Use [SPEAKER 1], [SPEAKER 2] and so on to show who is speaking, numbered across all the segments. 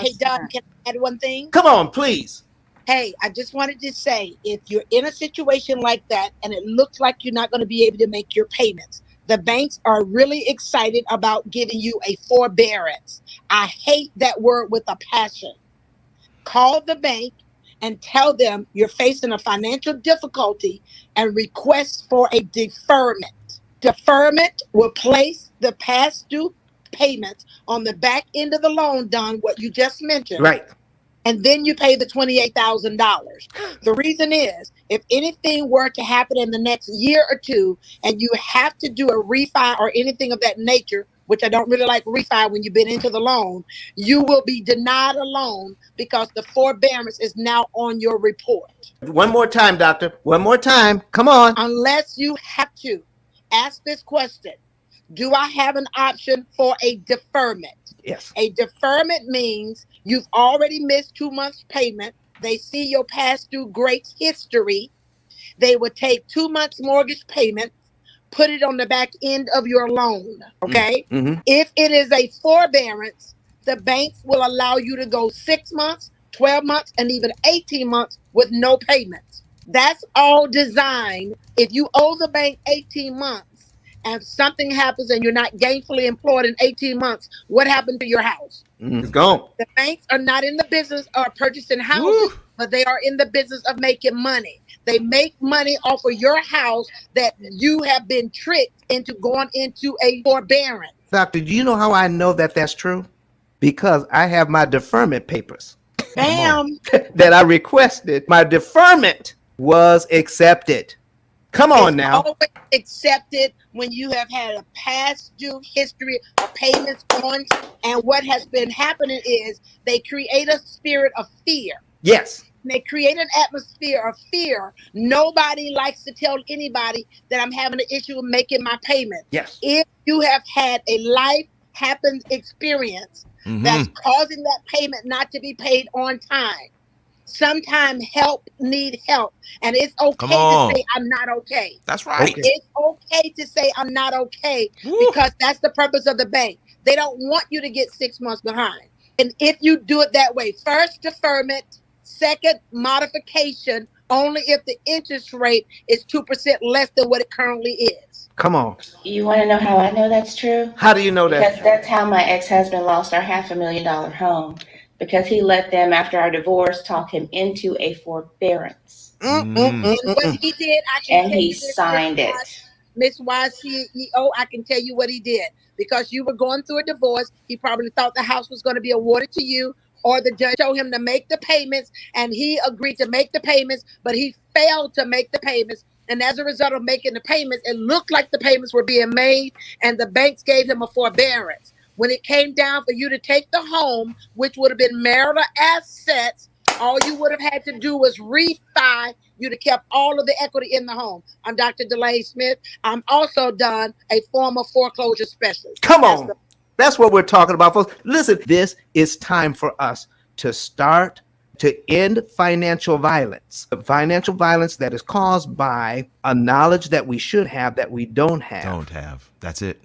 [SPEAKER 1] Hey, Don, can I add one thing?
[SPEAKER 2] Come on, please.
[SPEAKER 1] Hey, I just wanted to say, if you're in a situation like that and it looks like you're not going to be able to make your payments, the banks are really excited about giving you a forbearance. I hate that word with a passion. Call the bank and tell them you're facing a financial difficulty and request for a deferment. Deferment will place the past due payments on the back end of the loan, Don, what you just mentioned,
[SPEAKER 2] Right.
[SPEAKER 1] and then you pay the $28,000. The reason is, if anything were to happen in the next year or two, and you have to do a refi or anything of that nature, which I don't really like refi when you've been into the loan, you will be denied a loan because the forbearance is now on your report.
[SPEAKER 2] One more time, doctor. One more time. Come on.
[SPEAKER 1] Unless you have to ask this question: do I have an option for a deferment?
[SPEAKER 2] Yes.
[SPEAKER 1] A deferment means you've already missed 2 months payment. They see your past due grace history. They would take 2 months mortgage payment, put it on the back end of your loan. Okay.
[SPEAKER 2] Mm-hmm.
[SPEAKER 1] If it is a forbearance, the banks will allow you to go 6 months, 12 months, and even 18 months with no payments. That's all designed. If you owe the bank 18 months, and something happens and you're not gainfully employed in 18 months, what happened to your house?
[SPEAKER 2] It's gone.
[SPEAKER 1] The banks are not in the business of purchasing houses,
[SPEAKER 2] Woo.
[SPEAKER 1] but they are in the business of making money. They make money off of your house that you have been tricked into going into a forbearance.
[SPEAKER 2] Doctor, do you know how I know that that's true? Because I have my deferment papers
[SPEAKER 1] Bam!
[SPEAKER 2] that I requested. My deferment was accepted. Come on
[SPEAKER 1] It's
[SPEAKER 2] now.
[SPEAKER 1] always accepted when you have had a past due history of payments on. And what has been happening is they create a spirit of fear.
[SPEAKER 2] Yes.
[SPEAKER 1] They create an atmosphere of fear. Nobody likes to tell anybody that I'm having an issue with making my payment.
[SPEAKER 2] Yes.
[SPEAKER 1] If you have had a life happens experience that's causing that payment not to be paid on time, sometimes need help, and it's okay to say I'm not okay.
[SPEAKER 3] That's right.
[SPEAKER 2] Okay.
[SPEAKER 1] It's okay to say I'm not okay because that's the purpose of the bank. They don't want you to get 6 months behind. And if you do it that way, first deferment, second modification, only if the interest rate is 2% less than what it currently is.
[SPEAKER 2] Come on.
[SPEAKER 4] You want to know how I know that's true?
[SPEAKER 2] How do you know that?
[SPEAKER 4] Because that's how my ex-husband lost our $500,000 home. Because he let them, after our divorce, talk him into a forbearance.
[SPEAKER 1] And what he did, I can
[SPEAKER 4] And
[SPEAKER 1] tell
[SPEAKER 4] he
[SPEAKER 1] you this,
[SPEAKER 4] signed it.
[SPEAKER 1] Miss YCEO, I can tell you what he did. Because you were going through a divorce, he probably thought the house was going to be awarded to you, or the judge told him to make the payments, and he agreed to make the payments, but he failed to make the payments. And as a result of making the payments, it looked like the payments were being made, and the banks gave him a forbearance. When it came down for you to take the home, which would have been marital assets, all you would have had to do was refi. You'd have kept all of the equity in the home. I'm Dr. Delane Smith. I'm also done a former foreclosure specialist.
[SPEAKER 2] Come on. That's what we're talking about, folks. Listen, this is time for us to start to end financial violence. Financial violence that is caused by a knowledge that we should have that we don't have.
[SPEAKER 3] That's it.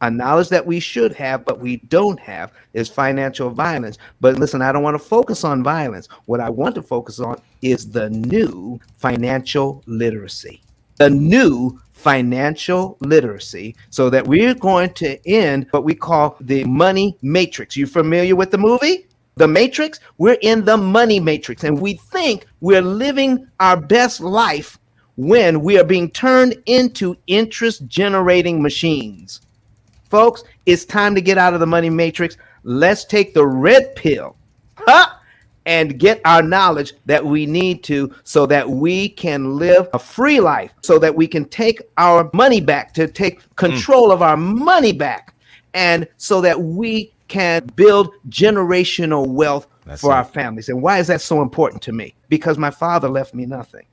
[SPEAKER 2] A knowledge that we should have, but we don't have, is financial violence. But listen, I don't want to focus on violence. What I want to focus on is the new financial literacy. The new financial literacy, so that we're going to end what we call the money matrix. You familiar with the movie? The Matrix? We're in the money matrix, and we think we're living our best life when we are being turned into interest generating machines. Folks, it's time to get out of the money matrix. Let's take the red pill and get our knowledge that we need to, so that we can live a free life, so that we can take our money back, to take control of our money back, and so that we can build generational wealth for our families. And why is that so important to me? Because my father left me nothing.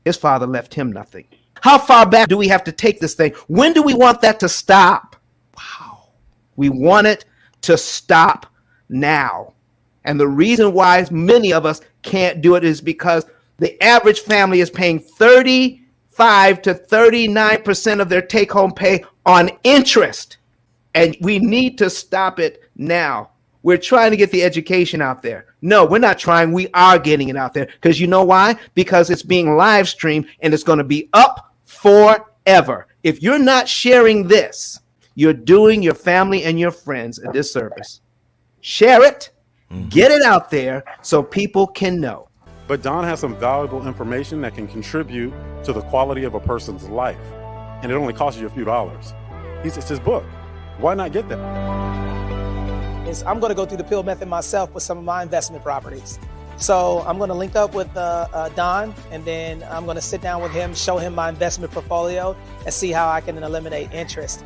[SPEAKER 2] His father left him nothing. How far back do we have to take this thing? When do we want that to stop? Wow. We want it to stop now. And the reason why many of us can't do it is because the average family is paying 35 to 39% of their take-home pay on interest. And we need to stop it now. we're trying to get the education out there. No, we're not trying. We are getting it out there. Because you know why? Because it's being live streamed and it's going to be up forever. If you're not sharing this, you're doing your family and your friends a disservice. Share it, get it out there so people can know.
[SPEAKER 3] But Don has some valuable information that can contribute to the quality of a person's life. And it only costs you a few dollars. It's his book. Why not get that?
[SPEAKER 5] I'm going to go through the P.I.L.L method myself with some of my investment properties. So I'm going to link up with Don, and then I'm going to sit down with him, show him my investment portfolio, and see how I can eliminate interest.